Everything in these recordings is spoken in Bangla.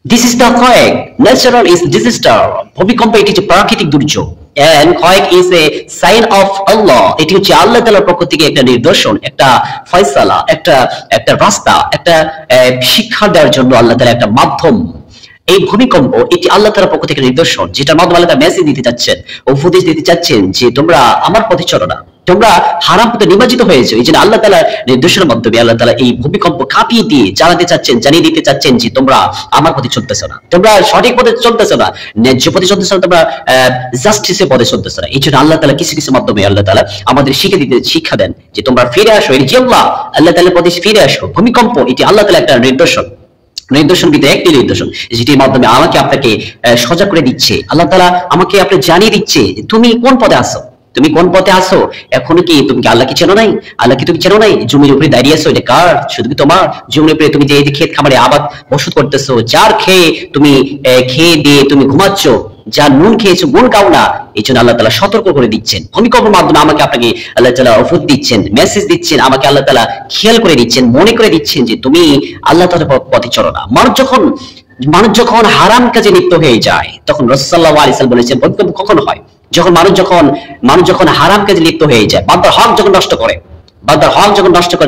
This is the quake. Natural is disaster. ভূমিকম্প এটি হচ্ছে প্রাকৃতিক দুর্যোগ। And quake is a sign of Allah. এটি হচ্ছে আল্লাহ তাআলার পক্ষ থেকে একটা নিদর্শন, একটা ফয়সালা, একটা রাস্তা, একটা শিক্ষা দেওয়ার জন্য আল্লাহ তাআলা একটা মাধ্যম। এই ভূমিকম্প এটি আল্লাহ তাআলার পক্ষ থেকে নিদর্শন, যেটার মাধ্যমে আল্লাহ তাআলা মেসেজ দিতে চাচ্ছেন, উপদেশ দিতে চাচ্ছেন যে তোমরা আমার পথে চলো না, তোমরা হারাম পথে নিমজ্জিত হয়েছে। এই জন্য আল্লাহ তাআলা নির্দেশের মাধ্যমে আল্লাহ তাআলা এই ভূমিকম্প কাঁপিয়ে দিয়ে জানাতে চাচ্ছেন, জানিয়ে দিতে চাচ্ছেন যে তোমরা আমার পথে চলতেছো না, তোমরা সঠিক পথে চলতেছো না, ন্যায্য পথে চলতেছো না, তোমরা জাস্টিসের পথে চলতেছো না। এই জন্য আল্লাহ তাআলা কিছু কিছু মাধ্যমে আল্লাহ তাআলা আমাদের শিক্ষা দেন যে তোমরা ফিরে আসো, এই যে আল্লাহ তাআলার পথে ফিরে আসো। ভূমিকম্প এটি আল্লাহ তাআলা একটা নিদর্শন ভিতরে একটি নিদর্শন, যেটির মাধ্যমে আমাকে আপনাকে সজাগ করে দিচ্ছে। আল্লাহ তাআলা আমাকে আপনি জানিয়ে দিচ্ছে তুমি কোন পথে আসো, তুমি কোন পথে আসো। এখনো কি তুমি কি আল্লাহকে চেনো নাই? আল্লাহকে তুমি চেনো নাই? জমির উপরে দাঁড়িয়ে আছো, এটা কার? শুধু কি তোমার? জমির উপরে তুমি যে ক্ষেত খামারে আবাদ বসত করতেছো, যার খেয়ে তুমি খেয়ে দিয়ে তুমি ঘুমাচ্ছ, যা নুন খেয়েছো গুণ খাও না। এই জন্য আল্লাহ তাআলা সতর্ক করে দিচ্ছেন। ভূমিকম্পের মাধ্যমে আমাকে আপনাকে আল্লাহ তাআলা ওষুধ দিচ্ছেন, মেসেজ দিচ্ছেন, আমাকে আল্লাহ তাআলা খেয়াল করে দিচ্ছেন, মনে করে দিচ্ছেন যে তুমি আল্লাহ তাআলার পথে চলো না। মানুষ যখন হারাম কাজে লিপ্ত হয়ে যায়, তখন রাসূল সাল্লাল্লাহু আলাইহি ওয়াসাল্লাম বলেছেন ভূমিকম্প কখন হয়? যখন মানুষ যখন হারাম কাজে লিপ্ত হয়ে যায়, বান্দার হক যখন নষ্ট করে,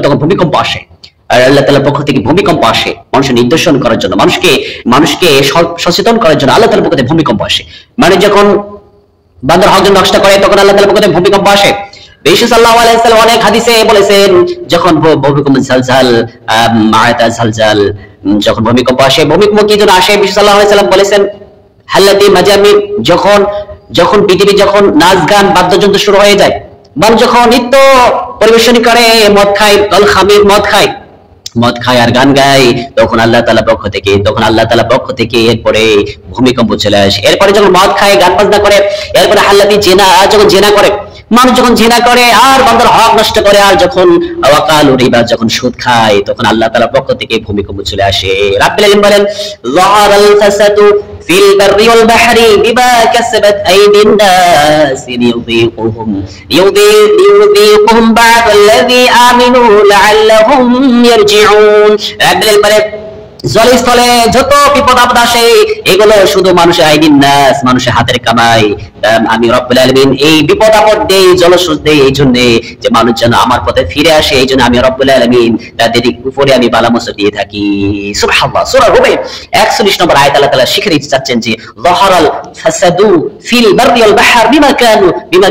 তখন ভূমিকম্প আসে। আর আল্লাহ তাআলার পক্ষ থেকে ভূমিকম্প আসে মানুষের নির্দেশন করার জন্য, মানুষকে সচেতন করার জন্য আল্লাহ তাআলার পক্ষ থেকে ভূমিকম্প আসে। মানে যখন বান্দার হক নষ্ট করে, তখন আল্লাহ তাআলার পক্ষ থেকে ভূমিকম্প আসে। বিশ্বনবী সাল্লাল্লাহু আলাইহি ওয়াসাল্লাম অনেক হাদিসে বলেছেন, যখন ভূমিকম্প জালজাল, যখন ভূমিকম্প আসে, ভূমিকম্প কি জন্য আসে? বিশ্বনবী সাল্লাল্লাহু আলাইহি ওয়াসাল্লাম বলেছেন হাল্লাতি মাজামির, যখন পৃথিবী যখন নাচ গান বাদ্যযন্ত্র শুরু হয়ে যায়, মানুষ যখন নৃত্য পরিবেশন করে, মদ খায় আর গান গায়, তখন আল্লাহ তাআলার পক্ষ থেকে এরপরে ভূমিকম্প চলে আসে। এরপরে যখন মদ খায়, গান বাজনা করে, এরপরে হাল্লাতি যখন জেনা করে, মানুষ যখন জেনা করে আর বান্দার হক নষ্ট করে, আর যখন ওয়াকালু রিবা, যখন সুদ খায়, তখন আল্লাহ তাআলার পক্ষ থেকে ভূমিকম্প চলে আসে। রাব্বুল আলামিন বলেন যাহারাল ফাসাদু ফিল বাররি ওয়াল বাহরি বিমা কাসাবাত আইদিন নাস লিইউযীকুহুম বা'দাল্লাযী আমিনু লাআল্লাহুম ইয়ারজিউন। রাব্বুল আলামিন বলেন জলস্থলে যত বিপদ আপদ আসে, এগুলো শুধু মানুষের আইদিন নাস, মানুষের হাতের কামাই। আমি রব্বুল আলামিন এই বিপদ আপদ দেই, জলস্রোত দেই এই জন্য যে মানুষ যেন আমার পথে ফিরে আসে। এই জন্য আমি রব্বুল আলামিন তাদের উপরে আমি বালা মুসিবত দিয়ে থাকি। সুবহানাল্লাহ। সূরা রুম 41 নম্বর আয়াত আল্লাহ তাআলা শিখিয়ে দিতে চাচ্ছেন যে যাহারাল ফাসাদু ফিল বাররি ওয়াল বাহর বিমা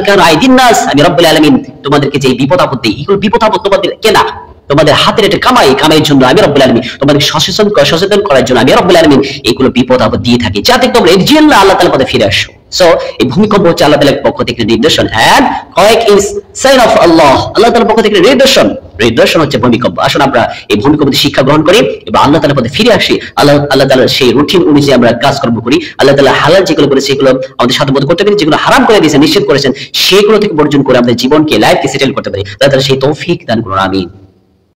কানু আইদিন নাস। আমি রব্বুল আলামিন তোমাদেরকে যে বিপদ আপদ দেই, এগুলো বিপদ আপদ তোমাদের কেনা, তোমাদের হাতের একটা কামাইয়ের জন্য আমি রব্বুল আলামিন তোমাদের সচেতন করার জন্য আমি রব্বুল আলামিন এইগুলো বিপদ আপদ দিয়ে থাকি, যাতে তোমরা ইনশাআল্লাহ আল্লাহ তাআলার পথে ফিরে আসো। সো এই ভূমিকম্প হচ্ছে আল্লাহ তাআলার পক্ষ থেকে নিদর্শন, and quake is sign of Allah, Allah তাআলার পক্ষ থেকে নিদর্শন হচ্ছে ভূমিকম্প। আসুন আমরা এই ভূমিকম্পের শিক্ষা গ্রহণ করি এবং আল্লাহ তাআলার পথে ফিরে আসি। আল্লাহ তাআলার সেই রুটিন অনুযায়ী আমরা কাজকর্ম করি। আল্লাহ তাআলা হালাল যেগুলো বলেছে সেগুলো আমাদের সাথে করতে পারি, যেগুলো হারাম করে দিয়েছেন, নিষেধ করেছেন, সেগুলো থেকে বর্জন করে আমাদের জীবনকে লাইফকে সেটেল করতে পারি। আল্লাহ তাআলা সেই তৌফিক দান করুন। আমিন।